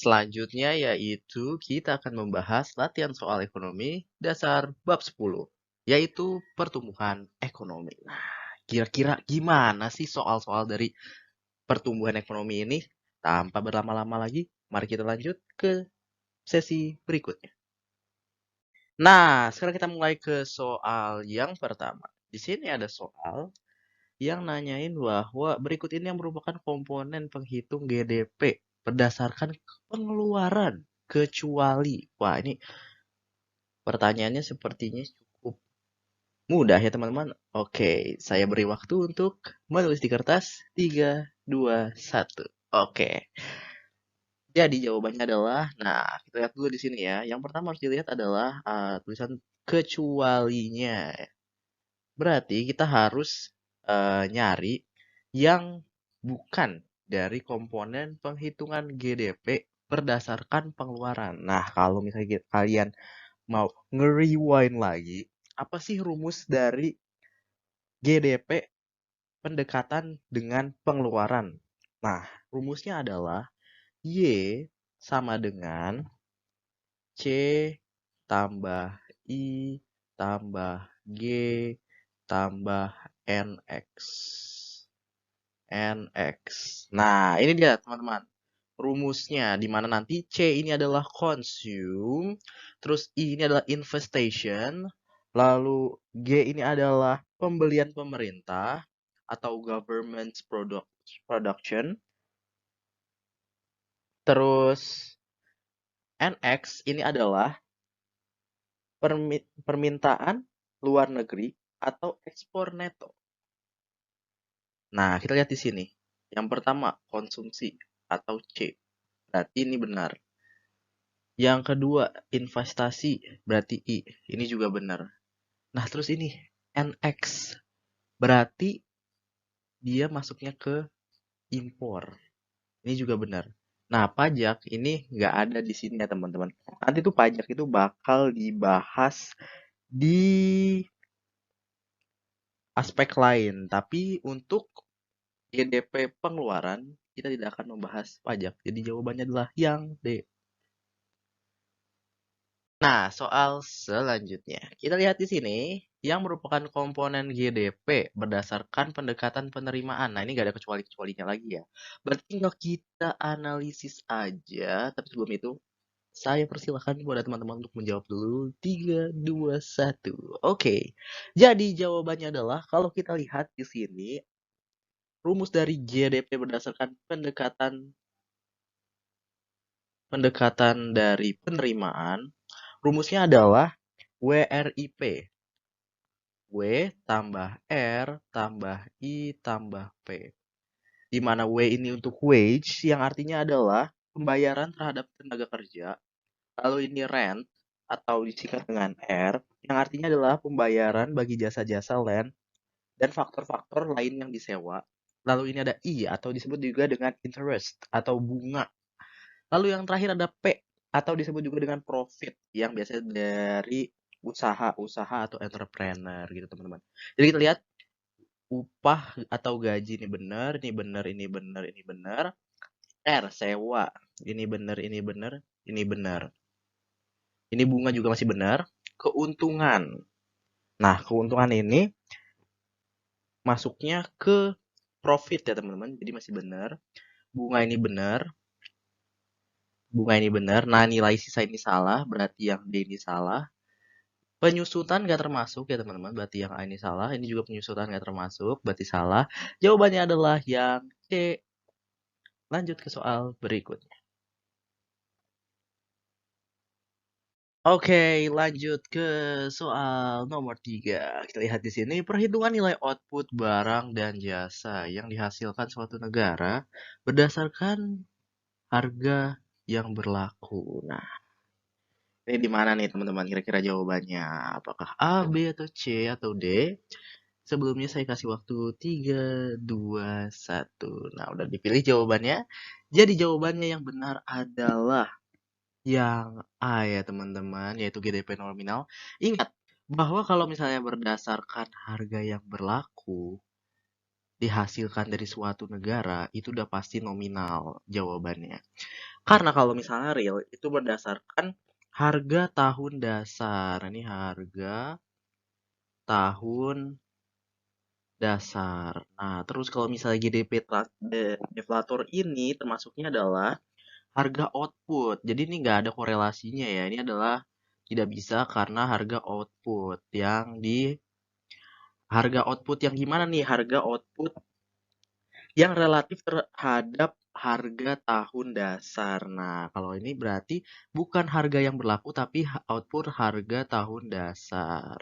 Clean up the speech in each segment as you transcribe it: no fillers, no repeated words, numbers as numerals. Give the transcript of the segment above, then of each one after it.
Selanjutnya yaitu kita akan membahas latihan soal ekonomi dasar bab 10, yaitu pertumbuhan ekonomi. Nah, kira-kira gimana sih soal-soal dari pertumbuhan ekonomi ini? Tanpa berlama-lama lagi, mari kita lanjut ke sesi berikutnya. Nah, sekarang kita mulai ke soal yang pertama. Di sini ada soal yang nanyain bahwa berikut ini yang merupakan komponen penghitung GDP berdasarkan pengeluaran kecuali. Wah, ini pertanyaannya sepertinya cukup mudah ya teman-teman. Oke, saya beri waktu untuk menulis di kertas. 3, 2, 1. Oke. Jadi jawabannya adalah, nah kita lihat dulu di sini ya. Yang pertama harus dilihat adalah tulisan kecualinya. Berarti kita harus nyari yang bukan dari komponen penghitungan GDP berdasarkan pengeluaran. Nah, kalau misalnya kalian mau nge-rewind lagi, apa sih rumus dari GDP pendekatan dengan pengeluaran? Nah, rumusnya adalah Y sama dengan C tambah I tambah G tambah NX. NX. Nah, ini dia teman-teman. Rumusnya, di mana nanti C ini adalah consume, terus I ini adalah infestation, lalu G ini adalah pembelian pemerintah atau government production, terus NX ini adalah permintaan luar negeri atau ekspor neto. Nah, kita lihat di sini. Yang pertama, konsumsi atau C. Berarti ini benar. Yang kedua, investasi. Berarti I. Ini juga benar. Nah, terus ini, NX. Berarti dia masuknya ke impor. Ini juga benar. Nah, pajak ini nggak ada di sini ya, teman-teman. Nanti tuh pajak itu bakal dibahas di aspek lain. Tapi untuk GDP pengeluaran, kita tidak akan membahas pajak. Jadi jawabannya adalah yang D. Nah, soal selanjutnya. Kita lihat di sini yang merupakan komponen GDP berdasarkan pendekatan penerimaan. Nah, ini nggak ada kecuali-kecualinya lagi ya. Berarti tinggal kita analisis aja. Tapi sebelum itu, saya persilahkan kepada teman-teman untuk menjawab dulu. 3, 2, 1. Oke. Jadi jawabannya adalah kalau kita lihat di sini, rumus dari GDP berdasarkan pendekatan dari penerimaan, rumusnya adalah WRIP. W tambah R tambah I tambah P. Di mana W ini untuk wage yang artinya adalah pembayaran terhadap tenaga kerja. Lalu ini rent atau disingkat dengan R yang artinya adalah pembayaran bagi jasa-jasa land dan faktor-faktor lain yang disewa. Lalu ini ada I atau disebut juga dengan interest atau bunga. Lalu yang terakhir ada P atau disebut juga dengan profit yang biasanya dari usaha-usaha atau entrepreneur gitu teman-teman. Jadi kita lihat upah atau gaji ini benar, ini benar, ini benar, ini benar. R sewa, ini benar, ini benar, ini benar. Ini bunga juga masih benar. Keuntungan. Nah, keuntungan ini masuknya ke profit ya teman-teman. Jadi masih benar. Bunga ini benar. Bunga ini benar. Nah, nilai sisa ini salah, berarti yang D ini salah. Penyusutan nggak termasuk ya teman-teman, berarti yang A ini salah. Ini juga penyusutan nggak termasuk, berarti salah. Jawabannya adalah yang C. Lanjut ke soal berikutnya. Oke, lanjut ke soal nomor 3. Kita lihat di sini perhitungan nilai output barang dan jasa yang dihasilkan suatu negara berdasarkan harga yang berlaku. Nah, ini di mana nih teman-teman kira-kira jawabannya? Apakah A, B, atau C, atau D? Sebelumnya saya kasih waktu 3, 2, 1. Nah, udah dipilih jawabannya. Jadi jawabannya yang benar adalah yang A ya teman-teman, yaitu GDP nominal. Ingat bahwa kalau misalnya berdasarkan harga yang berlaku, dihasilkan dari suatu negara itu udah pasti nominal jawabannya. Karena kalau misalnya real itu berdasarkan harga tahun dasar. Ini harga tahun dasar. Nah, terus kalau misalnya GDP deflator ini termasuknya adalah harga output. Jadi ini nggak ada korelasinya ya. Ini adalah tidak bisa karena harga output harga output yang gimana nih? Harga output yang relatif terhadap harga tahun dasar. Nah, kalau ini berarti bukan harga yang berlaku tapi output harga tahun dasar.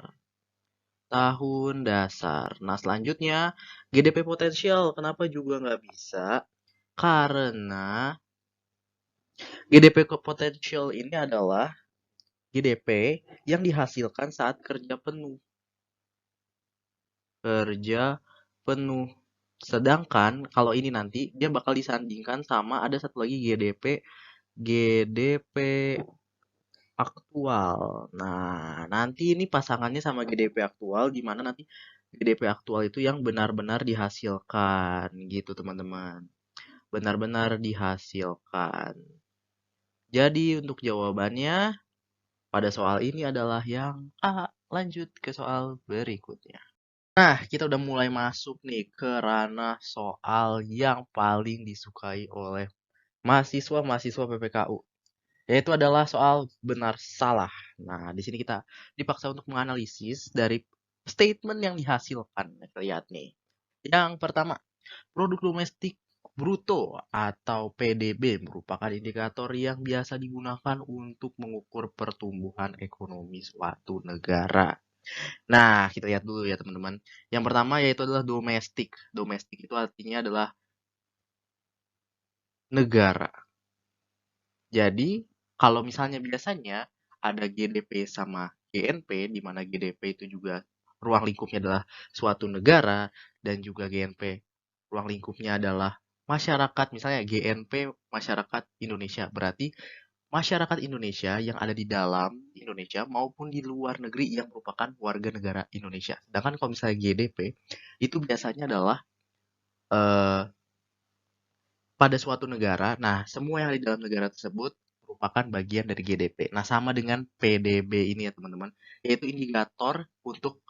Tahun dasar. Nah, selanjutnya GDP potensial. Kenapa juga nggak bisa? Karena GDP potensial ini adalah GDP yang dihasilkan saat kerja penuh. Kerja penuh. Sedangkan kalau ini nanti dia bakal disandingkan sama ada satu lagi GDP aktual. Nah, nanti ini pasangannya sama GDP aktual di mana nanti GDP aktual itu yang benar-benar dihasilkan gitu, teman-teman. Benar-benar dihasilkan. Jadi untuk jawabannya pada soal ini adalah yang A. Lanjut ke soal berikutnya. Nah, kita udah mulai masuk nih ke ranah soal yang paling disukai oleh mahasiswa-mahasiswa PPKU, yaitu adalah soal benar salah. Nah, di sini kita dipaksa untuk menganalisis dari statement yang dihasilkan. Kita lihat nih. Yang pertama, produk domestik bruto atau PDB merupakan indikator yang biasa digunakan untuk mengukur pertumbuhan ekonomi suatu negara. Nah, kita lihat dulu ya teman-teman. Yang pertama yaitu adalah domestik. Domestik itu artinya adalah negara. Jadi, kalau misalnya biasanya ada GDP sama GNP, di mana GDP itu juga ruang lingkupnya adalah suatu negara, dan juga GNP ruang lingkupnya adalah masyarakat, misalnya GNP masyarakat Indonesia. Berarti masyarakat Indonesia yang ada di dalam Indonesia maupun di luar negeri yang merupakan warga negara Indonesia. Sedangkan kalau misalnya GDP, itu biasanya adalah eh, pada suatu negara. Nah, semua yang ada di dalam negara tersebut merupakan bagian dari GDP. Nah, sama dengan PDB ini ya teman-teman, yaitu indikator untuk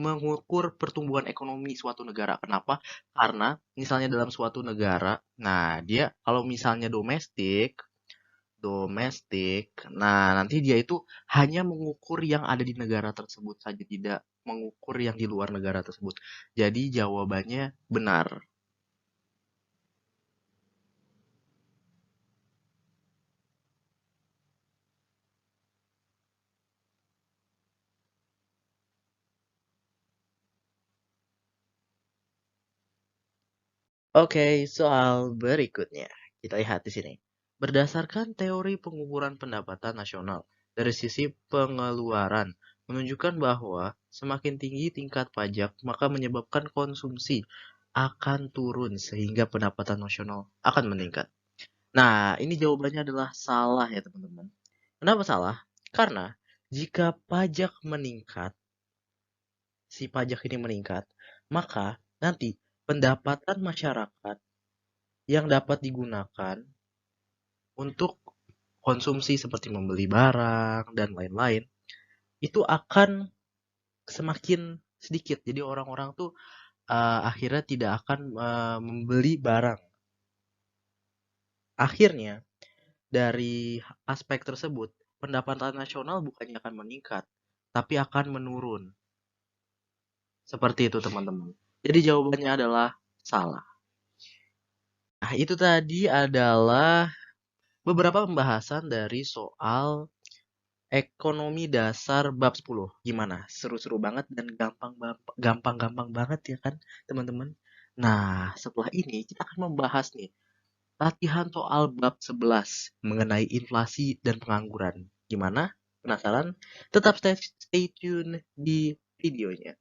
mengukur pertumbuhan ekonomi suatu negara. Kenapa? Karena misalnya dalam suatu negara, nah dia kalau misalnya domestik, nah nanti dia itu hanya mengukur yang ada di negara tersebut saja, tidak mengukur yang di luar negara tersebut. Jadi jawabannya benar. Oke, soal berikutnya. Kita lihat di sini. Berdasarkan teori pengukuran pendapatan nasional, dari sisi pengeluaran, menunjukkan bahwa semakin tinggi tingkat pajak, maka menyebabkan konsumsi akan turun sehingga pendapatan nasional akan meningkat. Nah, ini jawabannya adalah salah ya teman-teman. Kenapa salah? Karena jika pajak meningkat, si pajak ini meningkat, maka nanti pendapatan masyarakat yang dapat digunakan untuk konsumsi seperti membeli barang dan lain-lain itu akan semakin sedikit. Jadi orang-orang tuh akhirnya tidak akan membeli barang. Akhirnya dari aspek tersebut pendapatan nasional bukannya akan meningkat, tapi akan menurun. Seperti itu teman-teman. Jadi jawabannya adalah salah. Nah, itu tadi adalah beberapa pembahasan dari soal ekonomi dasar bab 10. Gimana? Seru-seru banget dan gampang-gampang banget ya kan, teman-teman? Nah, setelah ini kita akan membahas nih latihan soal bab 11 mengenai inflasi dan pengangguran. Gimana? Penasaran? Tetap stay tune di videonya.